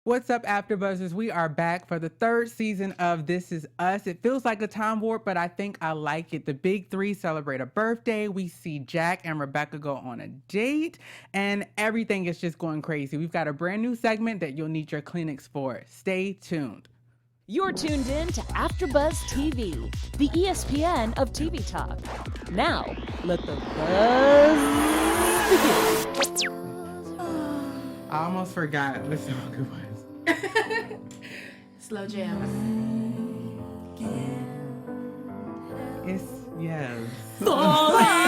What's up, AfterBuzzers? We are back for the third season of This Is Us. It feels like a time warp, but I think I like it. The big three celebrate a birthday. We see Jack and Rebecca go on a date, and everything is just going crazy. We've got a brand new segment that you'll need your clinics for. Stay tuned. You're tuned in to AfterBuzz TV, the ESPN of TV talk. Now, let the buzz begin. I almost forgot what song it was. Slow jams. It's, yes. I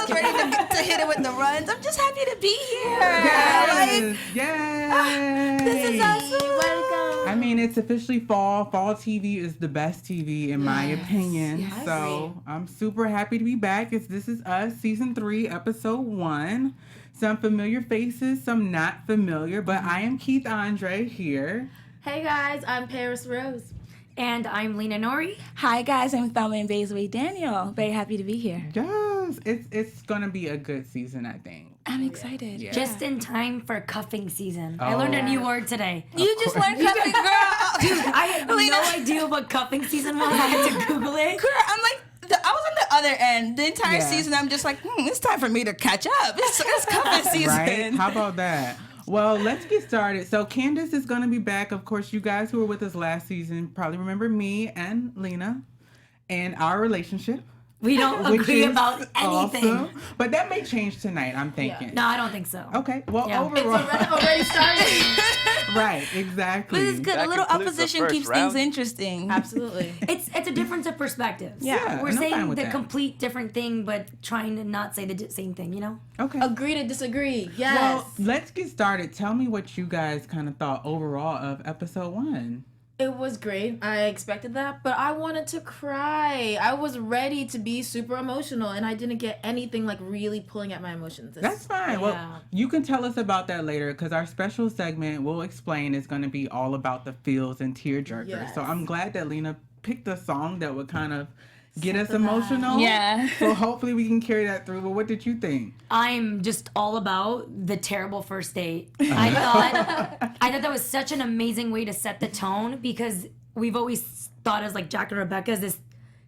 was ready to hit it with the runs. I'm just happy to be here. Yes. Yay. This is awesome. Welcome. I mean, it's officially fall. Fall TV is the best TV in my opinion. Yes. So I'm super happy to be back. This Is Us, Season 3, Episode 1. Some familiar faces, some not familiar, but I am Keith Andre here. Hey guys, I'm Paris Rose. And I'm Lina Nori. Hi guys, I'm Thelma and Basley Daniel. Very happy to be here. Yes, it's gonna be a good season, I think. I'm excited. Yeah. Just in time for cuffing season. Oh. I learned a new word today. You just learned cuffing, girl. Dude, I had no idea what cuffing season was. I had to Google it. Girl, I'm like, I was on the other end. The entire Yeah. season, I'm just like, it's time for me to catch up. It's cuffing season. Right? How about that? Well, let's get started. So Candace is going to be back. Of course, you guys who were with us last season probably remember me and Lina and our relationship. We don't which agree is about anything. awesome. But that may change tonight, I'm thinking. No, I don't think so. Okay, well, Yeah. overall. It's already started. Right, exactly. But it's good. That A little concludes the opposition first keeps round. things interesting. Absolutely. It's a difference of perspectives. Yeah, We're and I'm fine saying with the that. complete different thing, but trying to not say the same thing, you know? Okay. Agree to disagree. Yes. Well, let's get started. Tell me what you guys kind of thought overall of episode 1. It was great. I expected that, but I wanted to cry. I was ready to be super emotional, and I didn't get anything like really pulling at my emotions. That's fine. Yeah. Well, you can tell us about that later because our special segment we'll explain is going to be all about the feels and tear jerkers. Yes. So I'm glad that Lina picked a song that would kind of get us emotional. Yeah. So hopefully we can carry that through. But what did you think? I'm just all about the terrible first date. I thought that was such an amazing way to set the tone because we've always thought as like Jack and Rebecca as this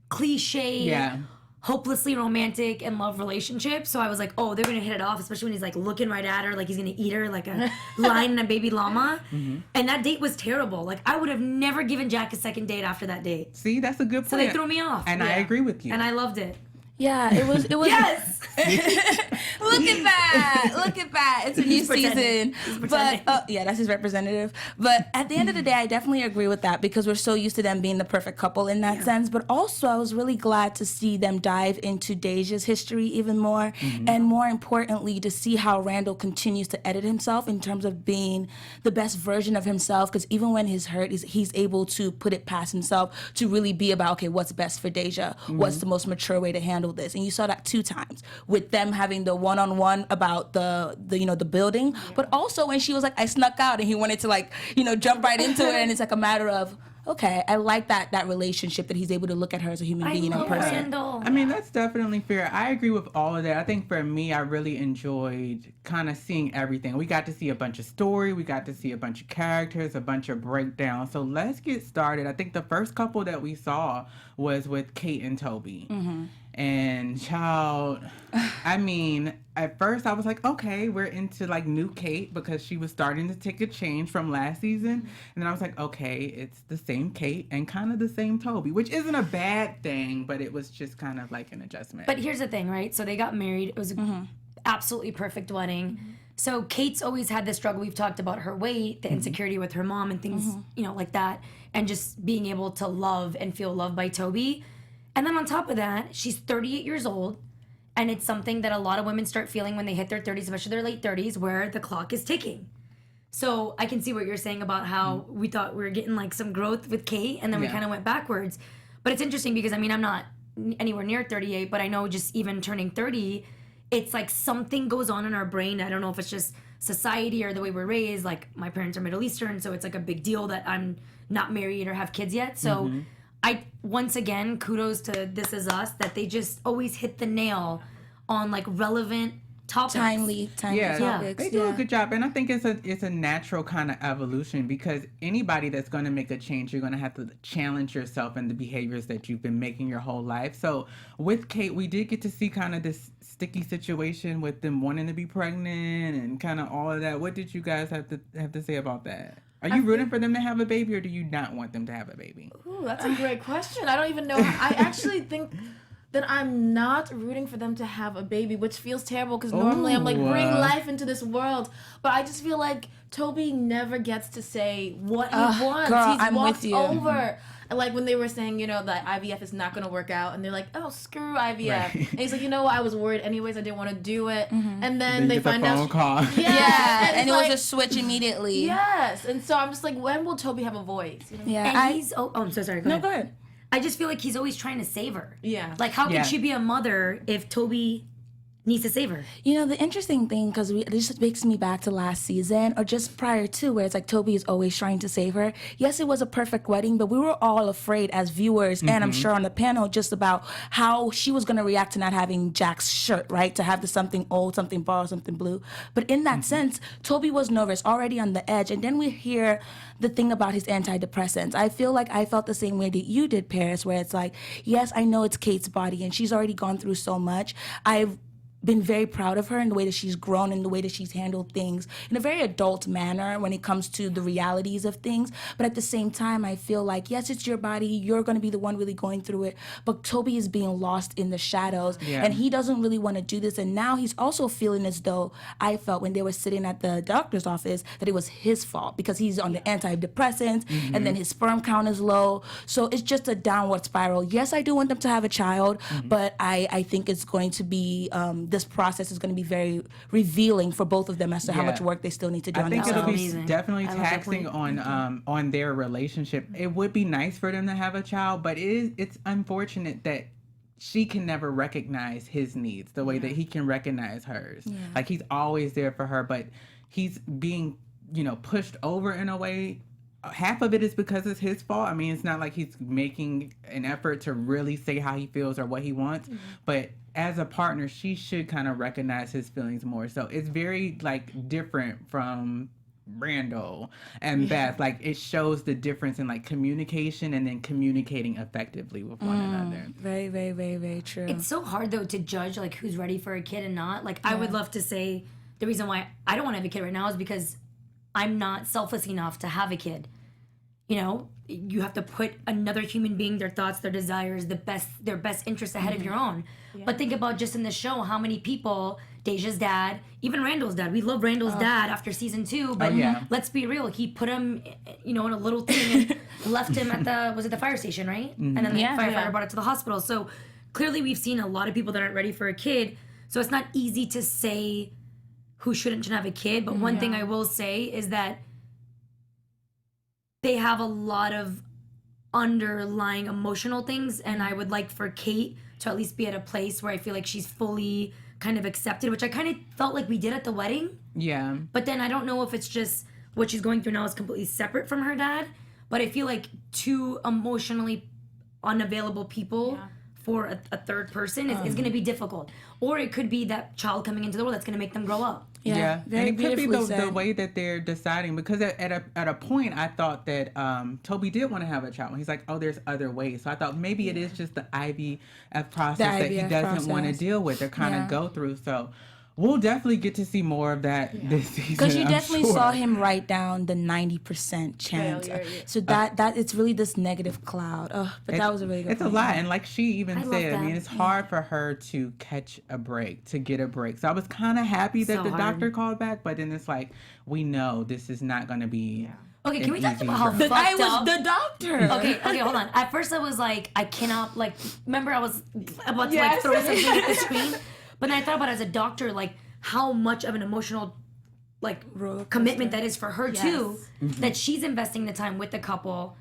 cliche, Yeah. hopelessly romantic and love relationship. So I was like, oh, they're gonna hit it off, especially when he's like looking right at her, like he's gonna eat her like a lion and a baby llama. Mm-hmm. And that date was terrible. Like I would have never given Jack a second date after that date. See, that's a good point. So they threw me off. And I Yeah. agree with you. And I loved it. Yeah, it was. Yes. Look at that. Look at that. It's a new He's pretending. season. He's But pretending. yeah, that's his representative. But at the end of the day, I definitely agree with that because we're so used to them being the perfect couple in that sense. But also, I was really glad to see them dive into Deja's history even more. And more importantly, to see how Randall continues to edit himself in terms of being the best version of himself. Because even when he's hurt, he's able to put it past himself to really be about, okay, what's best for Deja? What's the most mature way to handle this? And you saw that 2 times with them having the one-on-one about the building, but also when she was like, I snuck out and he wanted to like, jump right into it. And it's like a matter of, okay, I like that relationship that he's able to look at her as a human being and love person. Randall. I mean, that's definitely fair. I agree with all of that. I think for me, I really enjoyed kind of seeing everything. We got to see a bunch of story. We got to see a bunch of characters, a bunch of breakdowns. So let's get started. I think the first couple that we saw was with Kate and Toby. And child, I mean, at first I was like, okay, we're into like new Kate because she was starting to take a change from last season. And then I was like, okay, it's the same Kate and kind of the same Toby, which isn't a bad thing, but it was just kind of like an adjustment. But here's the thing, right? So they got married. It was an absolutely perfect wedding. So Kate's always had this struggle. We've talked about her weight, the insecurity with her mom and things, like that. And just being able to love and feel loved by Toby. And then on top of that, she's 38 years old. And it's something that a lot of women start feeling when they hit their 30s, especially their late 30s, where the clock is ticking. So I can see what you're saying about how we thought we were getting like some growth with Kate and then we kind of went backwards. But it's interesting because, I mean, I'm not anywhere near 38, but I know just even turning 30, it's like something goes on in our brain. I don't know if it's just society or the way we're raised. Like my parents are Middle Eastern, so it's like a big deal that I'm not married or have kids yet. So I, once again, kudos to This Is Us that they just always hit the nail on like relevant topics. timely Yeah, topics. they do a good job, and I think it's a natural kind of evolution, because anybody that's going to make a change, you're going to have to challenge yourself and the behaviors that you've been making your whole life. So with Kate, we did get to see kind of this sticky situation with them wanting to be pregnant and kind of all of that. What did you guys have to say about that? Are you rooting for them to have a baby, or do you not want them to have a baby? Ooh, that's a great question. I don't even know. I actually think that I'm not rooting for them to have a baby, which feels terrible, because normally I'm like, bring life into this world. But I just feel like Toby never gets to say what he wants. Girl, He's I'm walked with you. over. And like when they were saying, that IVF is not going to work out, and they're like, oh, screw IVF. Right. And he's like, I was worried anyways. I didn't want to do it. And then they you get find the out. phone call. Yeah. And it it's was a switch immediately. Yes. And so I'm just like, when will Toby have a voice? Yeah. And he's I'm so sorry. No, go ahead. I just feel like he's always trying to save her. Yeah. Like, how Yeah. can she be a mother if Toby needs to save her? The interesting thing, because this just takes me back to last season, or just prior to, where it's like Toby is always trying to save her. Yes, it was a perfect wedding, but we were all afraid as viewers, and I'm sure on the panel, just about how she was going to react to not having Jack's shirt, right? To have the something old, something borrowed, something blue. But in that sense, Toby was nervous, already on the edge, and then we hear the thing about his antidepressants. I feel like I felt the same way that you did, Paris, where it's like, yes, I know it's Kate's body, and she's already gone through so much. I've been very proud of her in the way that she's grown and the way that she's handled things in a very adult manner when it comes to the realities of things. But at the same time, I feel like, yes, it's your body. You're going to be the one really going through it. But Toby is being lost in the shadows, and he doesn't really want to do this. And now he's also feeling as though I felt when they were sitting at the doctor's office that it was his fault, because he's on the antidepressants and then his sperm count is low. So it's just a downward spiral. Yes, I do want them to have a child, but I think it's going to be this process is going to be very revealing for both of them as to how much work they still need to do I on think themselves. it'll be definitely taxing on their relationship. It would be nice for them to have a child, but it's unfortunate that she can never recognize his needs the way that he can recognize hers. Like, he's always there for her, but he's being, pushed over in a way. Half of it is because it's his fault. I mean, it's not like he's making an effort to really say how he feels or what he wants, but as a partner, she should kind of recognize his feelings more. So it's very different from Randall and Beth. Like, it shows the difference in communication and then communicating effectively with one another. Very, very, very, very true. It's so hard, though, to judge who's ready for a kid and not. I would love to say the reason why I don't want to have a kid right now is because I'm not selfless enough to have a kid. You have to put another human being, their thoughts, their desires, their best interests ahead of your own. Yeah. But think about just in the show how many people, Deja's dad, even Randall's dad. We love Randall's dad after season 2, but let's be real. He put him, in a little thing and left him at the fire station, right? And then the firefighter brought it to the hospital. So clearly we've seen a lot of people that aren't ready for a kid. So it's not easy to say who shouldn't have a kid. But one thing I will say is that they have a lot of underlying emotional things, and I would like for Kate to at least be at a place where I feel like she's fully kind of accepted, which I kind of felt like we did at the wedding. Yeah. But then I don't know if it's just what she's going through now is completely separate from her dad, but I feel like two emotionally unavailable people for a third person is going to be difficult. Or it could be that child coming into the world that's going to make them grow up. Yeah, and it could be the way that they're deciding, because at a point I thought that Toby did want to have a child. He's like, oh, there's other ways. So I thought maybe it is just the IVF process that he doesn't want to deal with or kind of go through. So we'll definitely get to see more of that this season. Because you definitely saw him write down the 90% chance. So that it's really this negative cloud. But that was a really good point. It's a lot. And like she even said, I mean, it's hard for her to catch a break, to get a break. So I was kind of happy that the doctor called back, but then it's like, we know this is not going to be... Okay, can we talk about how fucked I was up? the doctor. Okay, hold on. At first I was like, I cannot, remember I was about to throw something at the screen? But then I thought about it as a doctor, how much of an emotional, commitment that is for her too, that she's investing the time with the couple,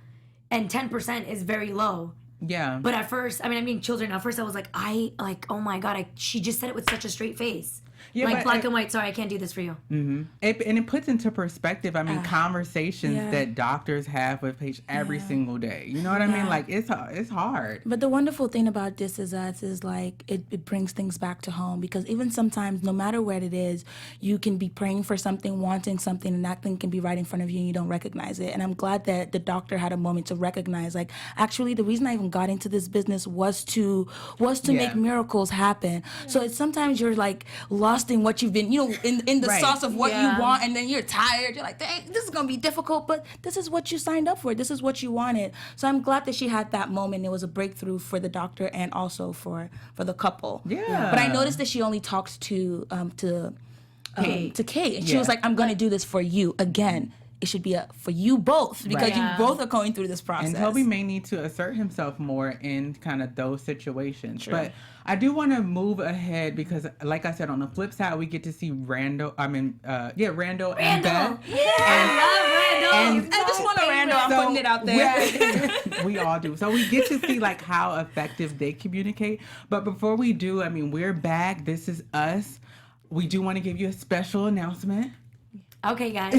and 10% is very low. Yeah. But at first, children, at first I was like, oh my God, she just said it with such a straight face. Yeah, like but black and white. Sorry, I can't do this for you. and it puts into perspective, I mean, conversations that doctors have with patients every single day. You know what I mean? Like, it's hard. But the wonderful thing about This Is Us is, like, it brings things back to home, because even sometimes, no matter where it is, you can be praying for something, wanting something, and that thing can be right in front of you and you don't recognize it. And I'm glad that the doctor had a moment to recognize, like, actually, the reason I even got into this business was to make miracles happen. So it's sometimes you're, like, lost in what you've been, in the sauce of what you want, and then you're tired. You're like, dang, this is going to be difficult, but this is what you signed up for. This is what you wanted. So I'm glad that she had that moment. It was a breakthrough for the doctor and also for the couple. Yeah. But I noticed that she only talks to Kate. And she was like, I'm going to do this for you again. It should be for you both, because you both are going through this process. And Toby may need to assert himself more in kind of those situations. True. But I do want to move ahead because, like I said, on the flip side, we get to see Randall and Beth. Yeah, I love Randall. I just want a Randall. I'm putting it out there. We all do. So we get to see, like, how effective they communicate. But before we do, I mean, we're back. This is us. We do want to give you a special announcement. Okay, guys.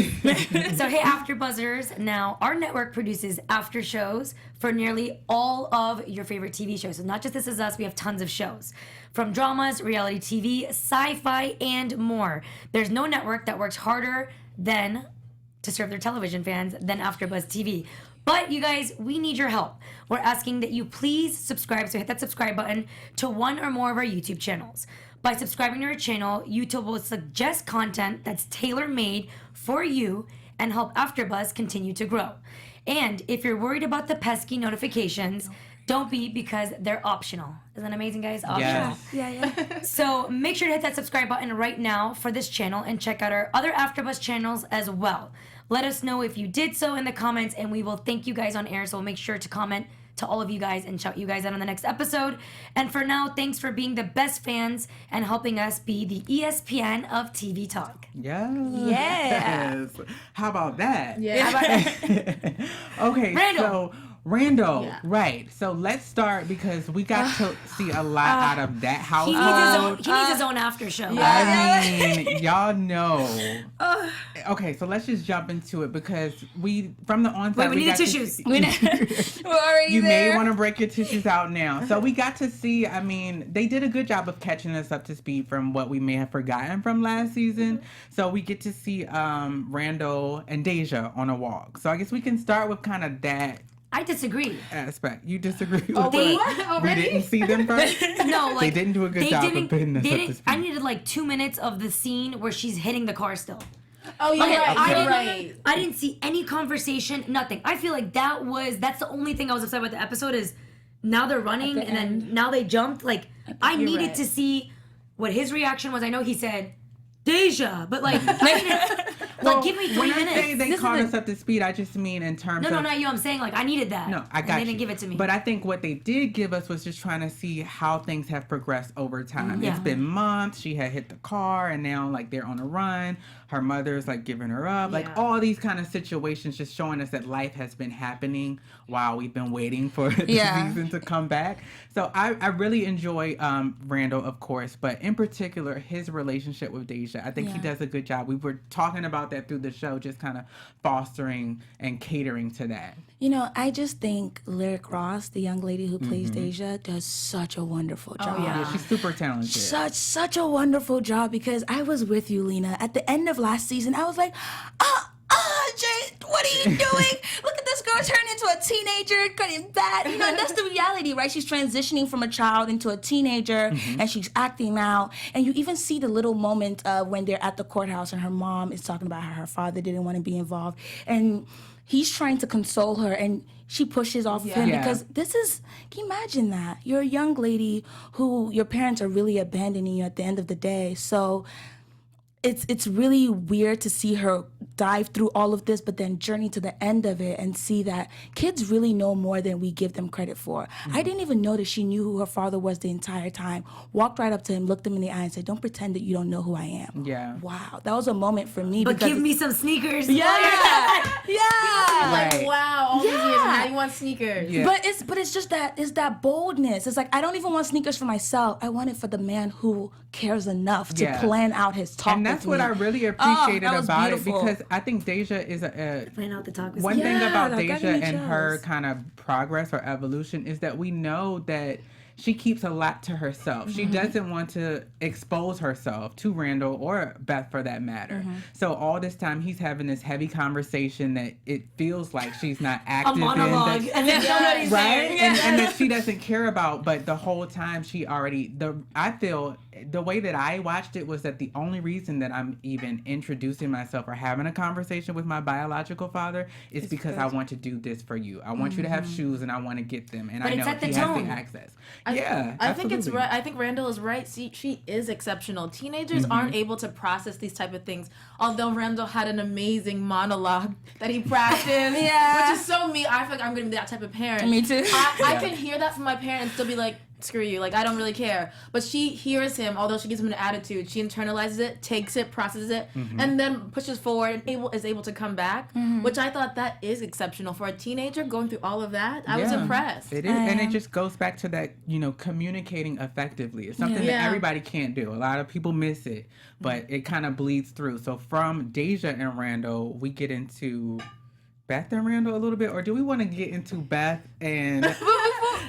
So, hey, AfterBuzzers. Now, our network produces after shows for nearly all of your favorite TV shows. So, not just This Is Us, we have tons of shows. From dramas, reality TV, sci-fi, and more. There's no network that works harder to serve their television fans than AfterBuzz TV. But, you guys, we need your help. We're asking that you please subscribe. So, hit that subscribe button to one or more of our YouTube channels. By subscribing to our channel, YouTube will suggest content that's tailor-made for you and help AfterBuzz continue to grow. And if you're worried about the pesky notifications, don't be, because they're optional. Isn't that amazing, guys? Optional. Yes. Yeah. So make sure to hit that subscribe button right now for this channel and check out our other AfterBuzz channels as well. Let us know if you did so in the comments, and we will thank you guys on air. So we'll make sure to comment to all of you guys and shout you guys out on the next episode. And for now, thanks for being the best fans and helping us be the ESPN of TV talk. Yes. How about that? Yeah. How about Okay, Randall. so Randall, right. So let's start, because we got to see a lot out of that household. He needs his own after show. I mean, y'all know. Okay, so let's just jump into it, because from the onset, Wait, we need the tissues. We're already you there. may want to break your tissues out now. So we got to see, I mean, they did a good job of catching us up to speed from what we may have forgotten from last season. So we get to see Randall and Deja on a walk. So I guess we can start with kind of that I disagree. aspect. You disagree with What? We Already? didn't see them first? No, like They didn't do a good job of putting us up to speed. I needed like 2 minutes of the scene where she's hitting the car still. Oh, you're right. I didn't see any conversation, nothing. I feel like that's the only thing I was upset about the episode is now they're running and then now they jumped. Like, I needed to see what his reaction was. I know he said, Deja, but like, give me 3 when minutes. I say they caught us up to speed, I just mean in terms of... No, not you. I'm saying, like, I needed that. No, I got and they didn't give it to me. But I think what they did give us was just trying to see how things have progressed over time. Yeah. It's been months. She had hit the car, and now, like, they're on a run. Her mother's, like, giving her up. Like, all these kind of situations just showing us that life has been happening while we've been waiting for the season to come back. So I really enjoy Randall, of course, but in particular, his relationship with Deja. I think he does a good job. We were talking about that through the show, just kind of fostering and catering to that. You know, I just think Lyric Ross, the young lady who plays Deja, does such a wonderful job. Yeah, she's super talented. Such a wonderful job, because I was with you, Lina. At the end of last season, I was like, Jay, what are you doing? Look at this girl turn into a teenager, cutting that. You know, and that's the reality, right? She's transitioning from a child into a teenager, and she's acting out. And you even see the little moment when they're at the courthouse and her mom is talking about how her father didn't want to be involved. And he's trying to console her, and she pushes off of him because can you imagine that? You're a young lady who your parents are really abandoning you at the end of the day. So it's really weird to see her dive through all of this, but then journey to the end of it and see that kids really know more than we give them credit for. I didn't even know that she knew who her father was the entire time. Walked right up to him, looked him in the eye, and said, "Don't pretend that you don't know who I am." Yeah. Wow, that was a moment for me. But because give me some sneakers. yeah, yeah. Like, Right. wow, all these years, and now you want sneakers. Yeah. But it's just that boldness. It's like, I don't even want sneakers for myself. I want it for the man who cares enough to Yeah. plan out his talk. And that's with what me. I really appreciated that was about beautiful. it, because I think Deja is a Plan out the talk with one thing Yeah, about like, that Deja gave me and her chills. kind of progress or evolution is that we know that she keeps a lot to herself. She doesn't want to expose herself to Randall or Beth for that matter. So all this time he's having this heavy conversation that it feels like she's not a active monologue. in. And then somebody's Right? there. And that she doesn't care about, but the whole time she already, I feel the way that I watched it was that the only reason that I'm even introducing myself or having a conversation with my biological father is because I want to do this for you. I want you to have shoes and I want to get them. And But I it's know at the he has tone. the access. I think it's absolutely. right. I think Randall is right. She is exceptional. Teenagers aren't able to process these type of things. Although Randall had an amazing monologue that he practiced, which is so me. I feel like I'm gonna be that type of parent. Me too. I can hear that from my parents. Still be like, screw you, like I don't really care. But she hears him, although she gives him an attitude. She internalizes it, takes it, processes it, and then pushes forward and is able to come back. Which I thought that is exceptional for a teenager going through all of that. I was Yeah. impressed. It is, and it just goes back to that, communicating effectively. It's something that Yeah. everybody can't do. A lot of people miss it, but it kind of bleeds through. So from Deja and Randall, we get into Beth and Randall a little bit, or do we want to get into Beth and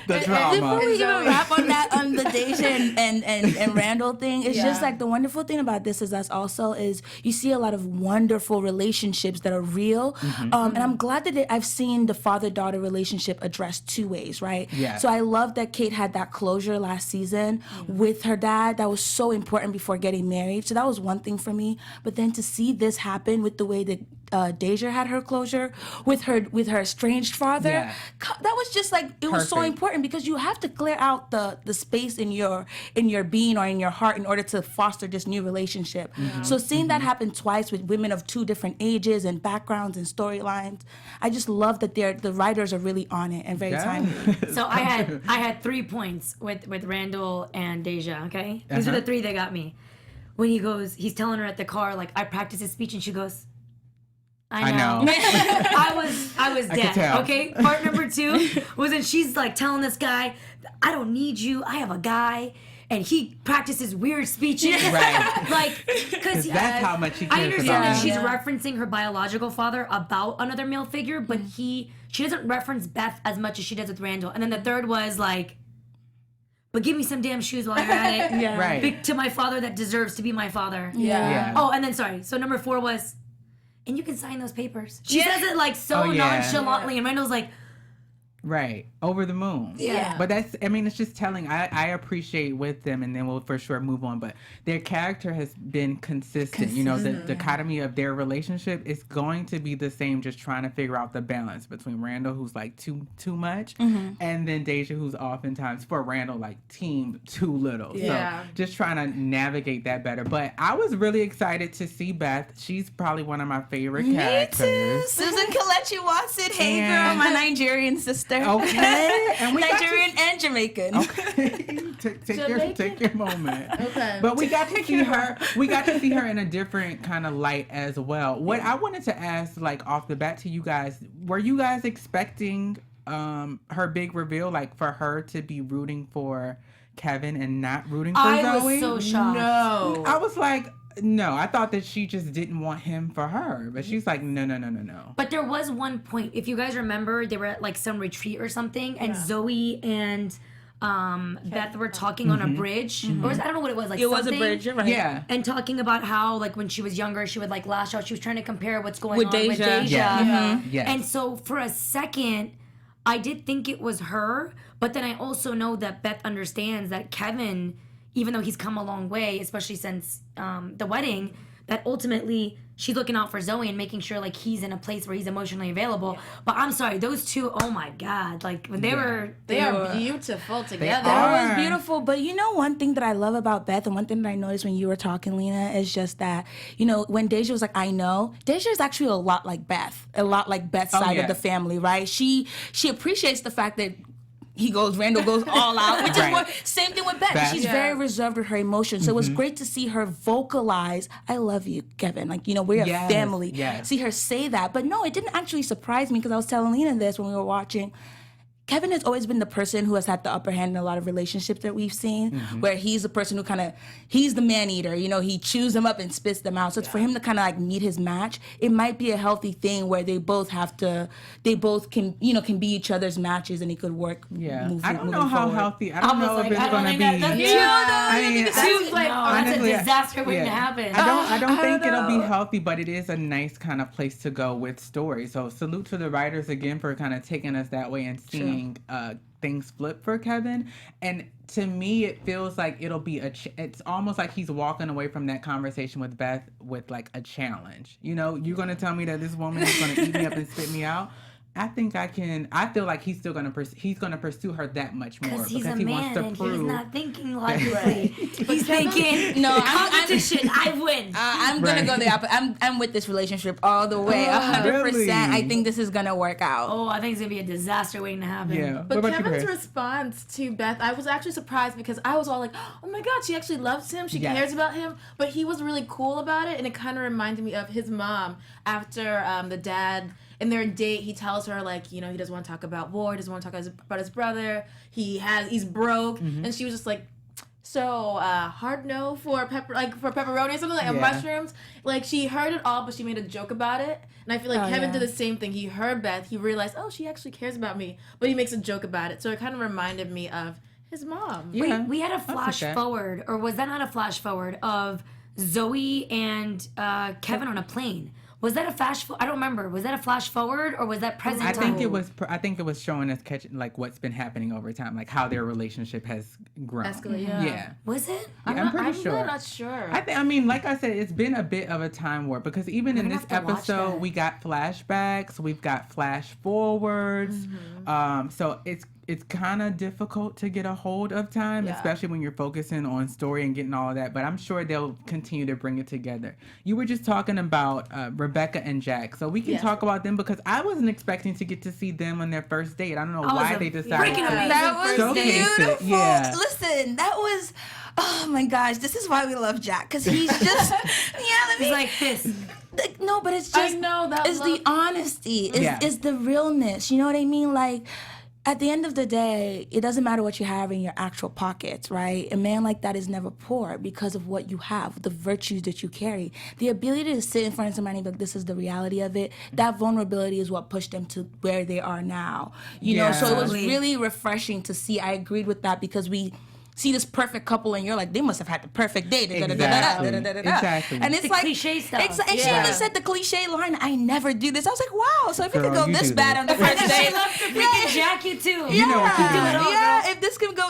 the drama? Before we even wrap on that, on the Deja and Randall thing, it's just like the wonderful thing about this is you see a lot of wonderful relationships that are real, and I'm glad that I've seen the father-daughter relationship addressed two ways, right? Yeah. So I love that Kate had that closure last season with her dad. That was so important before getting married. So that was one thing for me. But then to see this happen with the way that Deja had her closure with her estranged father, Yeah. that was just like, it was so Perfect. important, because you have to clear out the space in your being or in your heart in order to foster this new relationship. So seeing that happen twice with women of two different ages and backgrounds and storylines, I just love that the writers are really on it and very timely. So I had 3 points with Randall and Deja, okay? These are the 3 that got me. When he's telling her at the car, like, I practiced his speech, and she goes, I know. I was I could dead. tell. Okay. Part number 2 was when she's like telling this guy, I don't need you. I have a guy, and he practices weird speeches. Right. Like, because that's how much she I cares understand about that she's him. referencing her biological father about another male figure, but she doesn't reference Beth as much as she does with Randall. And then the third was like, but give me some damn shoes while you're at it. Right. To my father that deserves to be my father. Yeah. Oh, and then sorry. So number 4 was, and you can sign those papers. She says it like so Oh, yeah. nonchalantly, and Randall's like, Right. Over the moon. Yeah. But it's just telling. I appreciate with them, and then we'll for sure move on. But their character has been consistent. The dichotomy of their relationship is going to be the same, just trying to figure out the balance between Randall, who's like too much, and then Deja, who's oftentimes, for Randall, like team too little. Yeah. So just trying to navigate that better. But I was really excited to see Beth. She's probably one of my favorite characters. Susan Kelechi Watson, hey girl, And- my Nigerian sister. Okay. And we got to Nigerian and Jamaican. Okay, take your moment. Okay. But we got to see her. We got to see her in a different kind of light as well. What I wanted to ask, like off the bat, to you guys, were you guys expecting her big reveal, like for her to be rooting for Keven and not rooting for I Zoe? was so shocked. No. I was like, no. I thought that she just didn't want him for her, but she's like, no. But there was one point, if you guys remember, they were at like some retreat or something, and Zoe and Beth were talking on a bridge. Or I don't know what it was, like It was a something. bridge, you're right. Yeah. And talking about how, like, when she was younger, she would, like, lash out. She was trying to compare what's going With on with Deja. Deja. Yeah. Yes. And so, for a second, I did think it was her. But then I also know that Beth understands that Keven, even though he's come a long way, especially since the wedding, that ultimately she's looking out for Zoe and making sure like he's in a place where he's emotionally available. But I'm sorry, those two, oh my God, like when they are beautiful together. It was beautiful. But you know, one thing that I love about Beth, and one thing that I noticed when you were talking, Lina, is just that, you know, when Deja was like, I know, Deja is actually a lot like Beth, Beth's side of the family, right? She appreciates the fact that Randall goes all out, which is what, same thing with Beth. She's very reserved with her emotions. So it was great to see her vocalize, I love you, Keven. Like, you know, we're a family. Yes. See her say that. But no, it didn't actually surprise me because I was telling Lina this when we were watching. Keven has always been the person who has had the upper hand in a lot of relationships that we've seen, where he's the person who he's the man eater, you know, he chews them up and spits them out. So it's for him to kind of like meet his match. It might be a healthy thing where they both can be each other's matches and it could work. Yeah. I don't know how healthy, I don't know if it's going to be. That's a disaster waiting to happen. I don't think it'll be healthy, but it is a nice kind of place to go with stories. So salute to the writers again for kind of taking us that way and seeing things flip for Keven. And to me, it feels like it'll be it's almost like he's walking away from that conversation with Beth with like a challenge. You know, you're going to tell me that this woman is going to eat me up and spit me out? I think I feel like he's still going to pursue her that much more because he's a he man wants to and prove. He's not thinking logically. He's thinking, no, competition, I win. I'm going to go the opposite. I'm with this relationship all the way, 100%. Really? I think this is going to work out. Oh, I think it's going to be a disaster waiting to happen. Yeah. But Kevin's response to Beth, I was actually surprised because I was all like, oh my God, she actually loves him. She cares about him. But he was really cool about it. And it kind of reminded me of his mom after the dad... In their date, he tells her, like, you know, he doesn't want to talk about war, he doesn't want to talk about his brother, he's broke, and she was just like, so, hard no for pepperoni or something, like, mushrooms. Like, she heard it all, but she made a joke about it, and I feel like Keven did the same thing. He heard Beth, he realized, oh, she actually cares about me, but he makes a joke about it, so it kind of reminded me of his mom. Yeah. We had a flash forward, or was that not a flash forward, of Zoe and Keven on a plane? Was that a flash? I don't remember. Was that a flash forward or was that present time? I think it was showing us like what's been happening over time, like how their relationship has grown. Escalated. Yeah. Was it? I'm pretty sure. I'm not sure. I mean, like I said, it's been a bit of a time warp because even in this episode, we got flashbacks, we've got flash forwards. So it's kind of difficult to get a hold of time, especially when you're focusing on story and getting all of that. But I'm sure they'll continue to bring it together. You were just talking about Rebecca and Jack, so we can talk about them because I wasn't expecting to get to see them on their first date. I don't know why they decided to that was beautiful. Yeah. Listen, that was. Oh my gosh, this is why we love Jack, because he's just he's like this. No, but it's just it's the honesty, it's the realness. You know what I mean? Like. At the end of the day, it doesn't matter what you have in your actual pockets, right? A man like that is never poor because of what you have, the virtues that you carry. The ability to sit in front of somebody, but this is the reality of it, that vulnerability is what pushed them to where they are now. You know, so it was really refreshing to see. I agreed with that because we see this perfect couple and you're like, they must have had the perfect date. Exactly. And it's the like cliche stuff. And she even said the cliche line, I never do this. I was like, wow, so if it could go this bad on the first date. She loves to freaking jack you too. You know what you do.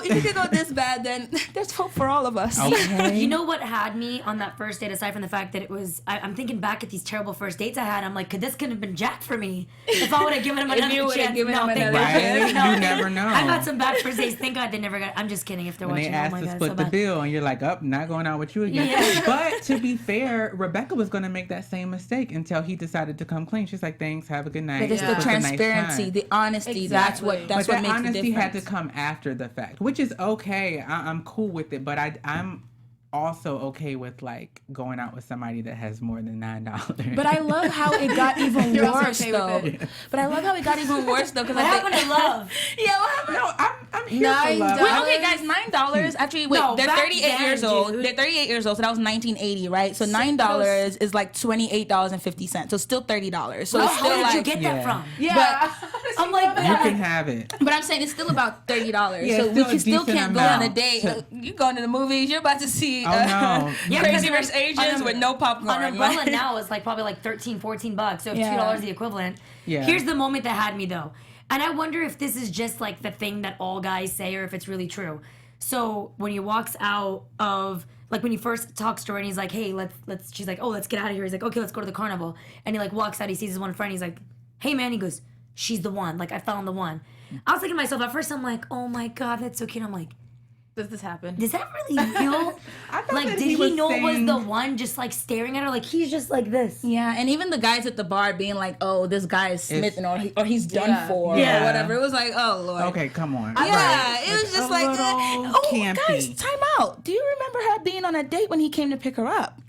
If it could go this bad, then there's hope for all of us. Okay. You know what had me on that first date, aside from the fact that it was, I'm thinking back at these terrible first dates I had, I'm like, this could have been Jack for me. If I would have given him another chance. You never know. I've had some bad first dates. Thank God they never got, I'm just kidding if they're watching. They asked to split the bill, and you're like, not going out with you again. Yeah. But to be fair, Rebecca was going to make that same mistake until he decided to come clean. She's like, thanks, have a good night. But it's the transparency, the honesty. Exactly. That's what makes the difference. But that honesty had to come after the fact, which is okay. I'm cool with it, but I'm also okay with like going out with somebody that has more than $9. But I love how it got even worse though. But I love how it got even worse though because what happened to love? Yeah, what happened? No, I'm here for love. Wait, okay, guys, $9. Actually, wait, they're 38 years old. Dude. They're 38 years old, so that was 1980, right? So $9 is like $28.50. So still $30. So it's still where like, did you get that from? Yeah, but I'm like, you can have it. But I'm saying it's still about $30. Yeah, so we still can't go on a date. You're going to the movies. You're about to see. Crazy Rich Asians with no popcorn. An umbrella now is like probably like $13, $14. So if $2 the equivalent. Yeah. Here's the moment that had me though. And I wonder if this is just like the thing that all guys say or if it's really true. So when he walks out of like when he first talks to her and he's like, hey, let's she's like, oh, let's get out of here. He's like, okay, let's go to the carnival. And he like walks out, he sees his one friend, he's like, hey man, he goes, she's the one. Like I found the one. I was thinking to myself, at first I'm like, oh my God, that's so cute. I'm like, Does this happen? does that really feel like, that did he he was know it was saying- the one just like staring at her? Like he's just like this. Yeah, and even the guys at the bar being like, "Oh, this guy is smitten, or he's done Yeah. for, Yeah. or whatever." It was like, "Oh Lord." Okay, come on. Yeah, it was just a like, little oh, campy. guys, time out. Do you remember her being on a date when he came to pick her up?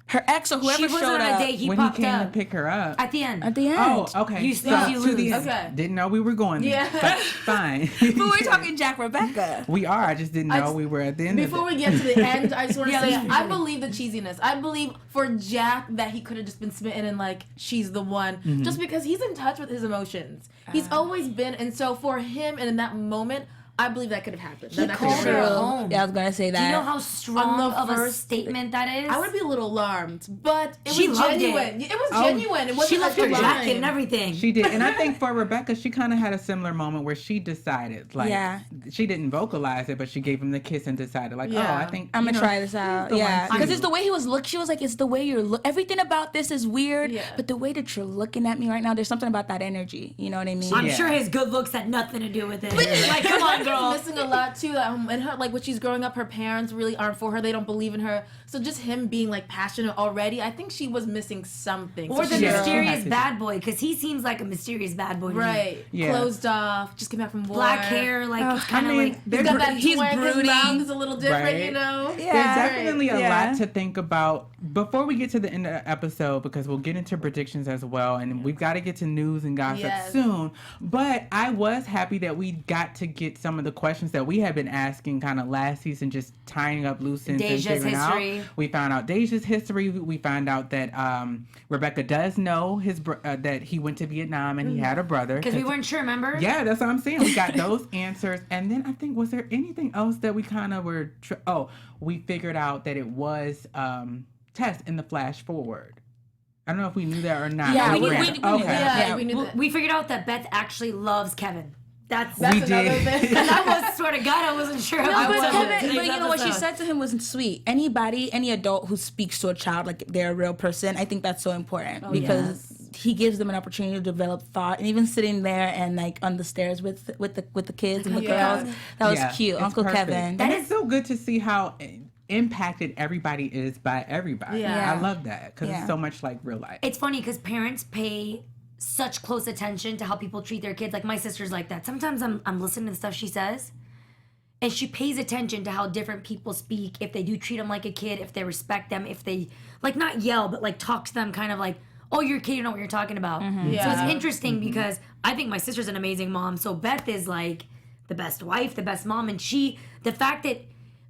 Her ex or whoever She wasn't showed on a up date. He when he popped came up to pick her up. at the end. at the end. Oh, okay. You So, snooze, you to the lose. end. Okay. Didn't know we were going there. Yeah. But fine. But we're talking Jack Rebecca. We are. I just didn't know we were at the end Before of we it. get to the end, I just want to Yeah, say let's I believe the cheesiness. I believe for Jack that he could have just been smitten and like she's the one, just because he's in touch with his emotions. He's always been, and so for him and in that moment, I believe that could have happened. That could called have her happened. home. Yeah, I was gonna say that. Do you know how strong On the of a first- statement that is? I would be a little alarmed, but it She was loved it. genuine. It was genuine. It wasn't She left like her a jacket line. and everything. She did. And I think for Rebecca, she kind of had a similar moment where she decided, like, Yeah. she didn't vocalize it, but she gave him the kiss and decided, like, Yeah. oh, I think I'm you gonna know, try this out. the Yeah, one because too. it's the way he was look. She was like, "It's the way you're look. Everything about this is weird, Yeah. but the way that you're looking at me right now, there's something about that energy. You know what I mean?" I'm Yeah. sure his good looks had nothing to do with it. Like, come on, girl. Missing a lot too. And her, like when she's growing up, her parents really aren't for her. They don't believe in her. So just him being like passionate already, I think she was missing something. Or So the she- Yeah. mysterious Yeah. bad boy, because he seems like a mysterious bad boy to me. right, Yeah. closed off, just came back from war. Black hair, like it's kind of like. He's there's got that he's twang. His brooding. mouth is a little different, Right. you know. Yeah. There's definitely a Yeah. lot to think about before we get to the end of the episode, because we'll get into predictions as well, and we've got to get to news and gossip Yes. soon. But I was happy that we got to get some of the questions that we had been asking kind of last season, just tying up loose ends and Deja's figuring history. out. We found out Deja's history. We found out that Rebecca does know that he went to Vietnam and he had a brother. Because we weren't sure, remember? Yeah, that's what I'm saying. We got those answers. And then I think, was there anything else that we kind of were... we figured out that it was Tess in the flash forward. I don't know if we knew that or not. Yeah, It was we random. knew Okay. that. Yeah, we knew that. We figured out that Beth actually loves Kevin. That's We That's another did. thing. And I was, swear to God, I wasn't sure. No, I but, was. Kevin, but you know what she Episode. said to him was sweet. Any adult who speaks to a child like they're a real person, I think that's so important because he gives them an opportunity to develop thought. And even sitting there and like on the stairs with the kids and the Yeah. girls, that was Yeah, cute. it's Uncle perfect. Kevin. And it's so good to see how impacted everybody is by everybody. Yeah. I love that because Yeah. it's so much like real life. It's funny because parents pay such close attention to how people treat their kids. Like my sister's like that. Sometimes I'm listening to the stuff she says, and she pays attention to how different people speak. If they do treat them like a kid, if they respect them, if they like not yell, but like talk to them, kind of like, oh, you're a kid, you know what you're talking about. So Yeah. it's interesting because I think my sister's an amazing mom. So Beth is like the best wife, the best mom, and the fact that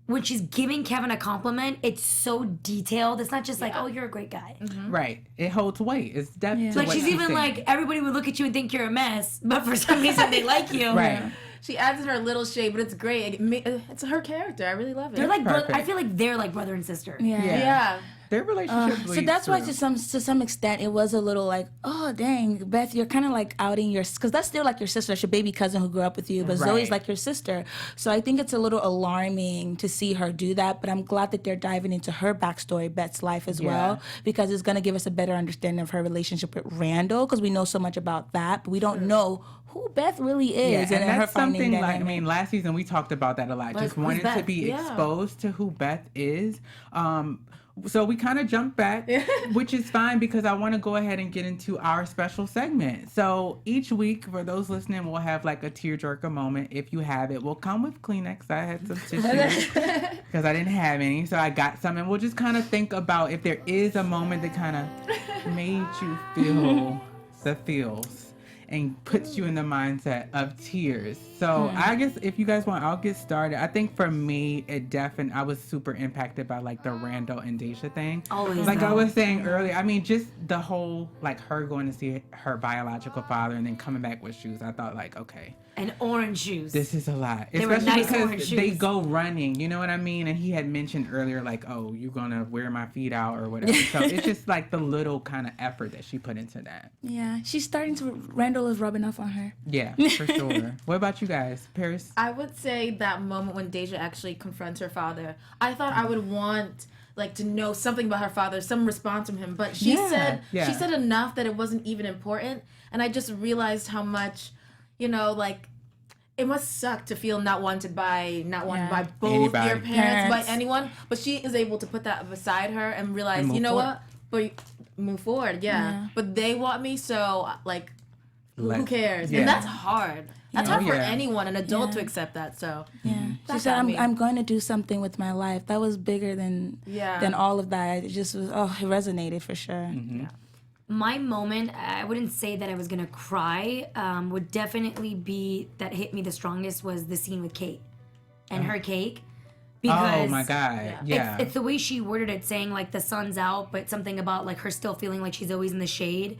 when she's giving Kevin a compliment, it's so detailed. It's not just like, oh, you're a great guy. Right. It holds weight. It's depth to Like what she's she's even saying. like, everybody would look at you and think you're a mess, but for some reason they like you. Right. She adds in her little shade, but it's great. It's her character. I really love it. They're like, Perfect. I feel like they're like brother and sister. Yeah. yeah. Their relationship So leads that's why through. to some extent it was a little like, oh dang, Beth, you're kind of like outing because that's still like your sister, that's your baby cousin who grew up with you, but Zoe's Right. like your sister. So I think it's a little alarming to see her do that, but I'm glad that they're diving into her backstory, Beth's life as well, because it's gonna give us a better understanding of her relationship with Randall, because we know so much about that, but we don't know who Beth really is, Yeah, and her that's finding something that like, I dynamic. mean, last season we talked about that a lot. Just who's wanting to Beth? be Yeah. exposed to who Beth is. So we kind of jumped back, which is fine because I want to go ahead and get into our special segment. So each week, for those listening, we'll have like a tearjerker moment. If you have it, we'll come with Kleenex. I had some tissues because I didn't have any. So I got some, and we'll just kind of think about if there is a moment that kind of made you feel the feels and puts you in the mindset of tears. So I guess if you guys want, I'll get started. I think for me, I was super impacted by like the Randall and Deja thing. Always, Like I though. was saying earlier, I mean, just the whole, like her going to see her biological father and then coming back with shoes. I thought like, okay, And orange shoes. This is a lot. They were Especially nice orange because they shoes. go running, you know what I mean? And he had mentioned earlier, like, oh, you're going to wear my feet out or whatever. So it's just like the little kind of effort that she put into that. Yeah, she's starting to, Randall is rubbing off on her. Yeah, for sure. What about you guys? Paris? I would say that moment when Deja actually confronts her father. I thought I would want like to know something about her father, some response from him. But she said enough that it wasn't even important. And I just realized how much, you know, like it must suck to feel not wanted by both Anybody. your parents, by anyone. But she is able to put that beside her and realize, And move you know forward. what? But move forward, yeah. But they want me, so like, who cares? Yeah. And that's hard. That's hard for Yeah. anyone, an adult, to accept that. So She that said, got me. I'm going to do something with my life. That was bigger than all of that. It just was, it resonated for sure. Mm-hmm. My moment, I wouldn't say that I was gonna cry, would definitely be that hit me the strongest was the scene with Kate and her cake. Because Oh my God. Yeah. It's the way she worded it, saying like the sun's out, but something about like her still feeling like she's always in the shade,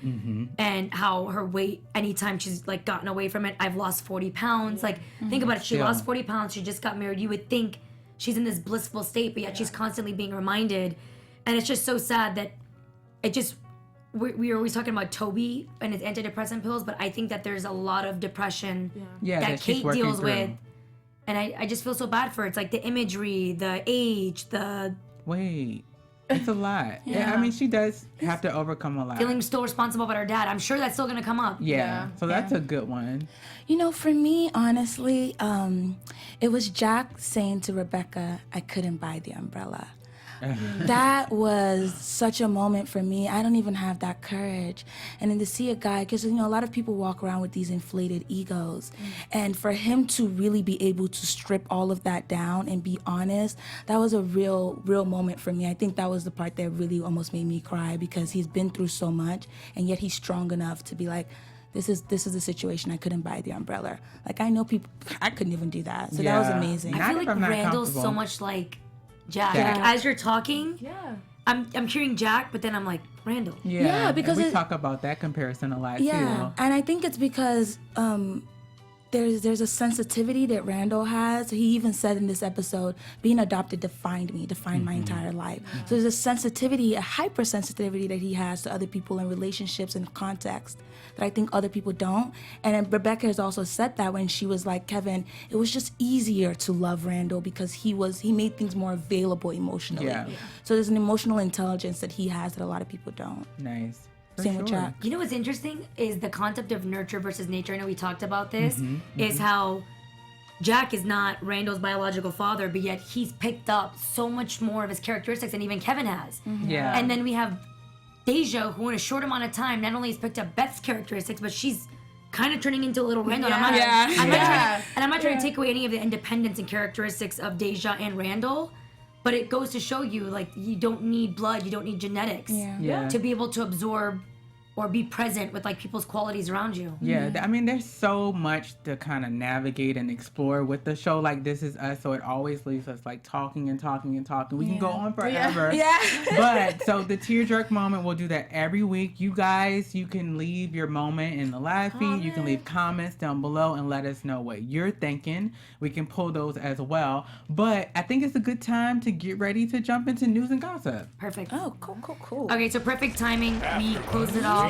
and how her weight, anytime she's like gotten away from it, I've lost 40 pounds. Like think about it, she lost 40 pounds, she just got married. You would think she's in this blissful state, but yet she's constantly being reminded, and it's just so sad that it just. We are always talking about Toby and his antidepressant pills, but I think that there's a lot of depression that she's Kate working deals through. with. And I just feel so bad for her. It's like the imagery, the age, the Wait. It's a lot. Yeah. I mean, she does have to overcome a lot. feeling still responsible about her dad. I'm sure that's still going to come up. Yeah. So that's a good one. You know, for me, honestly, it was Jack saying to Rebecca, I couldn't buy the umbrella. That was such a moment for me. I don't even have that courage. And then to see a guy, because, you know, a lot of people walk around with these inflated egos. And for him to really be able to strip all of that down and be honest, that was a real moment for me. I think that was the part that really almost made me cry, because he's been through so much, and yet he's strong enough to be like, this is the situation. I couldn't buy the umbrella. Like, I know people, I couldn't even do that. So that was amazing. I Not feel if like I'm not Randall's so comfortable. much like Jack. Jack. Like, as you're talking, Yeah. I'm hearing Jack, but then I'm like, Randall. Yeah. because and we it- talk about that comparison a lot Yeah, too. and I think it's because there's a sensitivity that Randall has. He even said in this episode, being adopted defined my entire life. So there's a sensitivity, a hypersensitivity that he has to other people in relationships and context that I think other people don't. And then Rebecca has also said that when she was like, Kevin, it was just easier to love Randall because he made things more available emotionally. Yeah. So there's an emotional intelligence that he has that a lot of people don't. Nice. For Same with sure. Jack. You know what's interesting is the concept of nurture versus nature. I know we talked about this. Mm-hmm, Is how Jack is not Randall's biological father, but yet he's picked up so much more of his characteristics than even Kevin has. Yeah. And then we have Deja, who in a short amount of time not only has picked up Beth's characteristics, but she's kind of turning into a little Randall. And I'm not trying to take away any of the independence and characteristics of Deja and Randall, but it goes to show you, like, you don't need blood, you don't need genetics Yeah. to be able to absorb or be present with like people's qualities around you. Yeah, I mean, there's so much to kind of navigate and explore with the show like This Is Us, so it always leaves us like talking and talking and talking. We can go on forever. But so the tearjerk moment, we'll do that every week. You guys, you can leave your moment in the live feed. You can leave comments down below and let us know what you're thinking. We can pull those as well. But I think it's a good time to get ready to jump into news and gossip. Perfect. Oh, cool. Okay, so perfect timing. We closed it off. I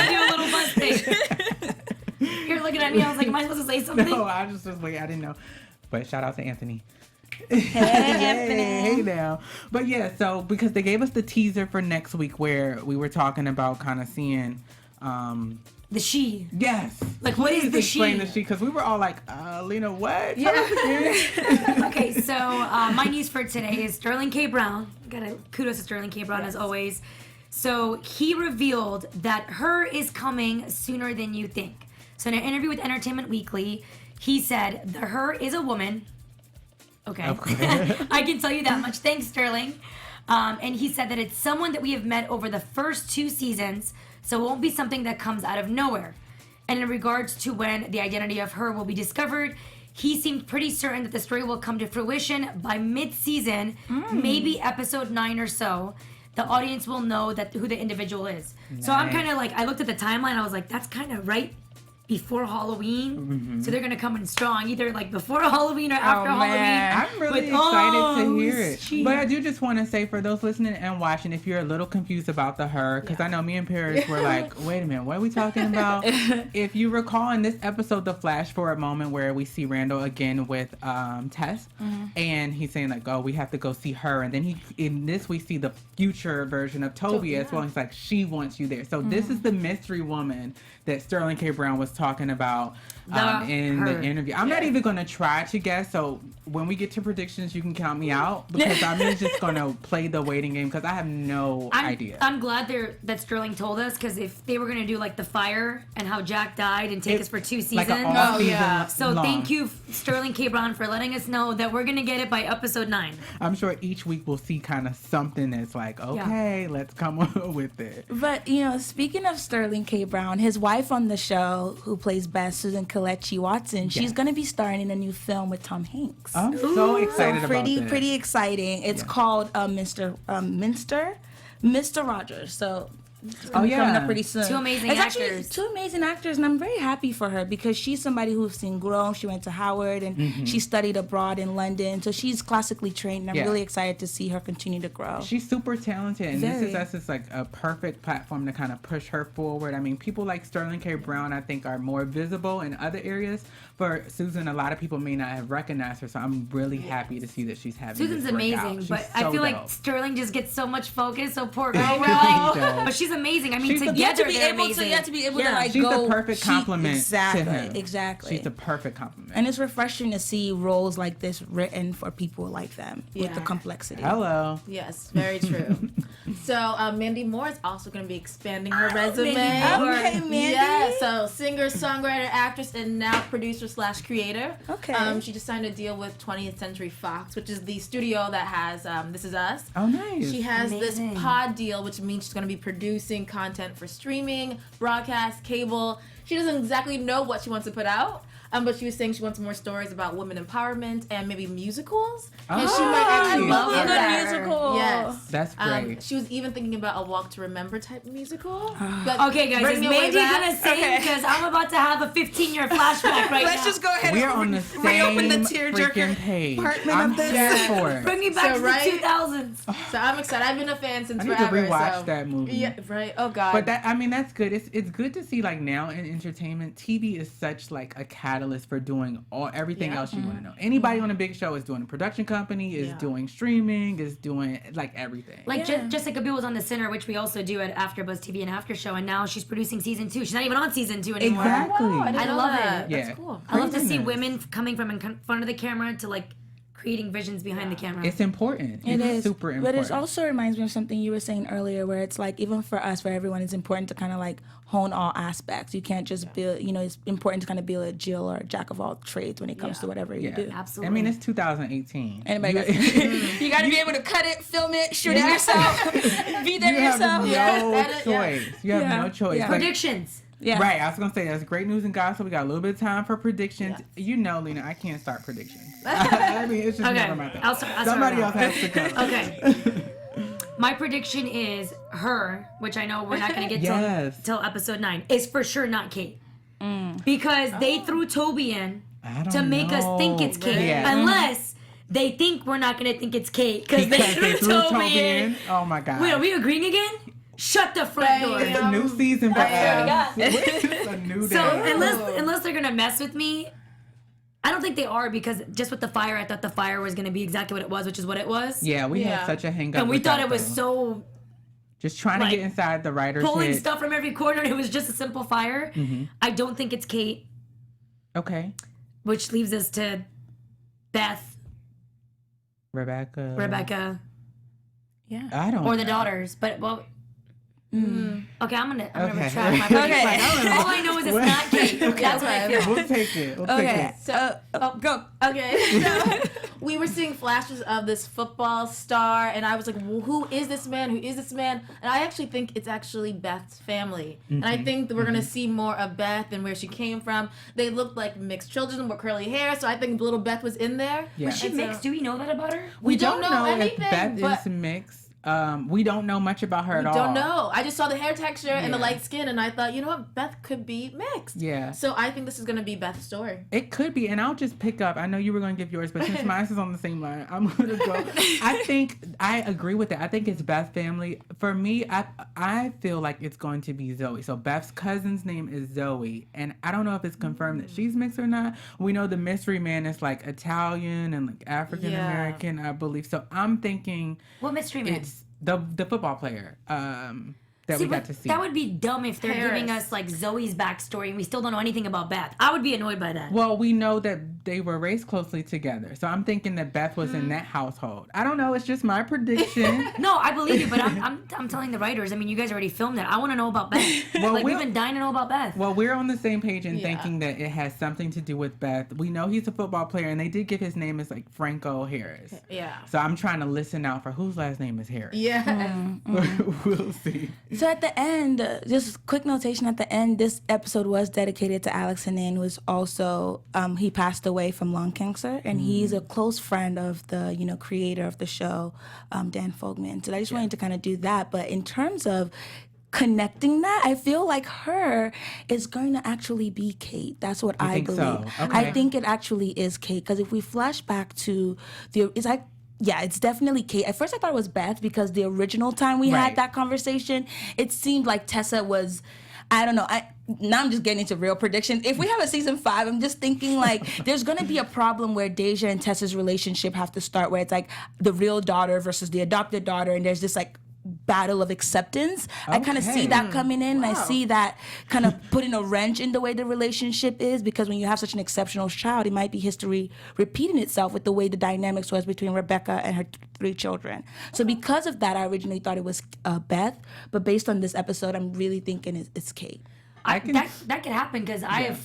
do a little buzz thing. You're looking at me. I was like, am I supposed to say something? No, I just was like, I didn't know. But shout out to Anthony. Hey, Hey now. But yeah, so because they gave us the teaser for next week where we were talking about kind of seeing The she. yes. Like, what is Please the explain she? the she, because we were all like, Lina, what? Okay, so my news for today is Sterling K. Brown. Gotta kudos to Sterling K. Brown as always. So he revealed that her is coming sooner than you think. So in an interview with Entertainment Weekly, he said the her is a woman. Okay. I can tell you that much. Thanks, Sterling. And he said that it's someone that we have met over the first 2 seasons, so it won't be something that comes out of nowhere. And in regards to when the identity of her will be discovered, he seemed pretty certain that the story will come to fruition by mid-season, maybe episode 9 or so. The audience will know that who the individual is. So I'm kind of like, I looked at the timeline, I was like, that's kind of right before Halloween, so they're gonna come in strong, either like before Halloween or after man. Halloween. I'm really excited to hear it. But I do just want to say, for those listening and watching, if you're a little confused about the her, because I know me and Paris were like, wait a minute, what are we talking about? If you recall in this episode, the flash forward moment where we see Randall again with Tess, and he's saying like, oh, we have to go see her. And then in this, we see the future version of Toby as well. He's like, she wants you there. So this is the mystery woman that Sterling K. Brown was talking about in the interview. I'm not even going to try to guess. So when we get to predictions, you can count me out, because I'm just going to play the waiting game, because I have no idea. I'm glad that Sterling told us, because if they were going to do like the fire and how Jack died and take us for 2 seasons. Like so long. Thank you, Sterling K. Brown, for letting us know that we're going to get it by episode 9. I'm sure each week we'll see kind of something that's like, okay, let's come up with it. But, you know, speaking of Sterling K. Brown, his wife on the show, who plays Beth, Susan Kelechi Watson, she's going to be starring in a new film with Tom Hanks. I'm so excited about this. Pretty exciting. It's called Mr. Rogers. So it's gonna be coming up pretty soon. Two amazing actors. Two amazing actors, and I'm very happy for her, because she's somebody who's seen grown. She went to Howard, and she studied abroad in London, so she's classically trained, and I'm really excited to see her continue to grow. She's super talented, and This Is Us is like a perfect platform to kind of push her forward. I mean, people like Sterling K. Brown, I think, are more visible in other areas. For Susan, a lot of people may not have recognized her, so I'm really happy to see that she's having Susan's this work amazing, out. but She's I feel so like dope. Sterling just gets so much focus, so poor girl. We're like, but she's amazing. I mean, She's together You have to be they're able amazing. to. You have to be able to like She's go. the perfect compliment exactly, to him. Exactly. She's the perfect compliment. And it's refreshing to see roles like this written for people like them with the complexity. Hello. Yes, very true. So Mandy Moore is also going to be expanding her resume. Okay, Mandy. Yeah, so singer, songwriter, actress, and now producer / creator. Okay. She just signed a deal with 20th Century Fox, which is the studio that has This Is Us. Oh, nice. She has this pod deal, which means she's going to be producing content for streaming, broadcast, cable. She doesn't exactly know what she wants to put out. But she was saying she wants more stories about women empowerment and maybe musicals. And she might actually love a good that. musical. Yes. That's great. She was even thinking about a Walk to Remember type musical. Okay, guys, is Mandy gonna sing? Because I'm about to have a 15-year flashback right now. Let's just go ahead We and are on the same reopen the tearjerker freaking page. compartment I'm of this. here for it. Bring me back So, to right? the 2000s. So I'm excited. I've been a fan since I need forever. to rewatch so. that movie. Yeah, right. Oh God. But that's good. It's good to see, like, now in entertainment, TV is such like a catalyst for doing everything else you want to know. Anybody on a big show is doing a production company, is doing streaming, is doing like everything. Like Jessica Biel was on The Sinner, which we also do at AfterBuzz TV and After Show, and now she's producing season 2. She's not even on season 2 anymore. Exactly. Wow, I love that. it. Yeah. That's cool. I love to see Craziness. women coming from in front of the camera to like creating visions behind the camera. It's important. It It's is super important. But it also reminds me of something you were saying earlier, where it's like, even for us, for everyone, it's important to kind of like hone all aspects. You can't just be, it's important to kind of be a Jill or a jack of all trades when it comes to whatever you do. Absolutely. I mean, it's 2018. You got to be able to cut it, film it, shoot it yourself, be there You have yourself. no choice. You have no choice. Yeah. Like, predictions. Yeah. Right, I was gonna say that's great news and gossip. We got a little bit of time for predictions. You know, Lina, I can't start predictions. I mean, it's just Okay, never my thing. I'll start Somebody now. else has to go. Okay. My prediction is her, which I know we're not going to get till episode 9, is for sure not Kate. Because they threw Toby in to make us think it's Kate. Yeah. Unless they think we're not going to think it's Kate because they threw Toby in. Oh my God. Wait, are we agreeing again? Shut the front door. It's a new season for us. It's a new day. So unless they're going to mess with me, I don't think they are, because just with the fire, I thought the fire was going to be exactly what it was, which is what it was. Yeah, we had such a hang up. And we with thought that, it was though. so just trying to get inside the writer's pulling head. stuff from every corner, and it was just a simple fire. I don't think it's Kate. Okay. Which leaves us to Beth, Rebecca, Yeah. I don't or the know. daughters. But okay, I'm gonna retract my Okay. prediction. All I know is it's not Kate. That's what I feel. We'll take it. We'll take it. So, Go. okay. So we were seeing flashes of this football star, and I was like, well, who is this man? Who is this man? And I actually think it's actually Beth's family. And I think that we're going to see more of Beth and where she came from. They looked like mixed children with curly hair, so I think little Beth was in there. Yeah. Was she mixed? Do we know that about her? We don't know anything, if Beth but is mixed. We don't know much about her at all. Don't know. I just saw the hair texture and the Yeah. light skin, and I thought, you know what, Beth could be mixed. Yeah. So I think this is gonna be Beth's story. It could be, and I'll just pick up. I know you were going to give yours, but since mine is on the same line, I'm going to go. I think I agree with that. I think it's Beth's family. For me, I feel like it's going to be Zoe. So Beth's cousin's name is Zoe, and I don't know if it's confirmed that she's mixed or not. We know the mystery man is like Italian and like African American, I believe. So I'm thinking, What mystery man? it's the football player that we got to see. That would be dumb if they're giving us like Zoe's backstory and we still don't know anything about Beth. I would be annoyed by that. Well, we know that they were raised closely together, so I'm thinking that Beth was in that household. I don't know. It's just my prediction. No, I believe you, but I'm telling the writers. I mean, you guys already filmed it. I want to know about Beth. Well, we've been dying to know about Beth. Well, we're on the same page in thinking that it has something to do with Beth. We know he's a football player, and they did give his name as like Franco Harris. Yeah. So I'm trying to listen out for whose last name is Harris. Yeah. We'll see. So at the end, just quick notation at the end, this episode was dedicated to Alex Hanan, who is also, he passed away from lung cancer, and he's a close friend of the, creator of the show, Dan Fogman. So I just wanted to kind of do that. But in terms of connecting that, I feel like her is going to actually be Kate. That's what I think believe. so? Okay. I think it actually is Kate, because if we flash back to it's definitely Kate. At first I thought it was Beth, because the original time we had that conversation, it seemed like Tessa was, I don't know, now I'm just getting into real predictions. If we have a season 5, I'm just thinking like there's going to be a problem where Deja and Tessa's relationship have to start, where it's like the real daughter versus the adopted daughter, and there's this like battle of acceptance. I kind of see that coming in. Wow. I see that kind of putting a wrench in the way the relationship is, because when you have such an exceptional child, it might be history repeating itself with the way the dynamics was between Rebecca and her 3 children. So because of that, I originally thought it was Beth, but based on this episode, I'm really thinking it's Kate. That could happen, because I have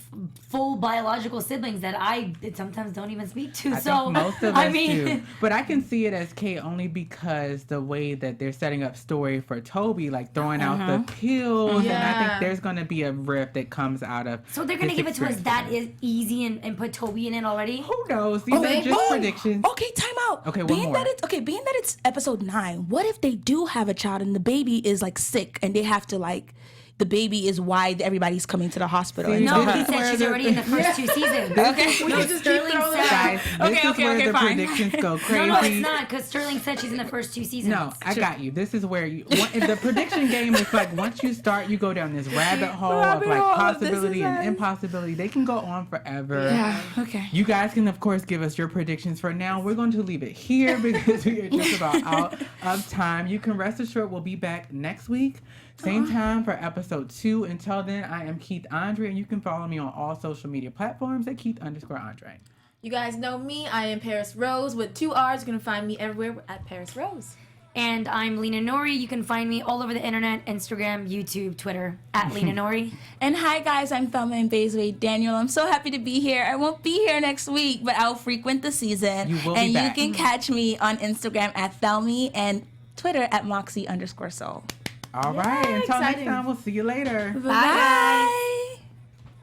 full biological siblings that I sometimes don't even speak to. I think most of us do. But I can see it as Kate only because the way that they're setting up story for Toby, like throwing out the pills, and I think there's going to be a rift that comes out of. So they're going to give it to us that is easy and put Toby in it already? Who knows? These are just predictions. Okay, time out. Okay, being that it's episode 9, what if they do have a child and the baby is like sick and they have to like, the baby is why everybody's coming to the hospital. No, he said she's already in the first 2 seasons. Okay. No, Sterling said. Guys, this is where the predictions go crazy. No, it's not, because Sterling said she's in the first 2 seasons. No, I got you. This is where the prediction game is like, once you start, you go down this rabbit hole of like possibility and impossibility. They can go on forever. Yeah, okay. You guys can, of course, give us your predictions. For now, we're going to leave it here because we are just about out of time. You can rest assured we'll be back next week. Same time for episode 2. Until then, I am Keith Andre, and you can follow me on all social media platforms at Keith_Andre. You guys know me. I am Paris Rose with 2 R's. You can find me everywhere at Paris Rose. And I'm Lina Nori. You can find me all over the internet, Instagram, YouTube, Twitter, at Lina Nori. And hi guys, I'm Thelma and Bazeway Daniel. I'm so happy to be here. I won't be here next week, but I'll frequent the season. You will be back. You can catch me on Instagram at Thelmy and Twitter at Moxie_soul. All right. Until next time, we'll see you later. Bye.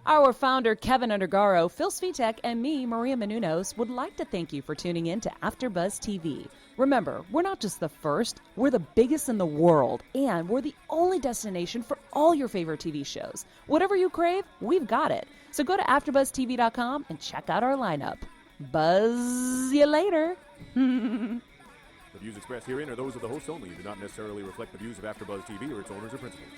Our founder, Keven Undergaro, Phil Svitek, and me, Maria Menounos, would like to thank you for tuning in to AfterBuzz TV. Remember, we're not just the first, we're the biggest in the world, and we're the only destination for all your favorite TV shows. Whatever you crave, we've got it. So go to AfterBuzzTV.com and check out our lineup. Buzz you later. The views expressed herein are those of the hosts only and do not necessarily reflect the views of AfterBuzz TV or its owners or principals.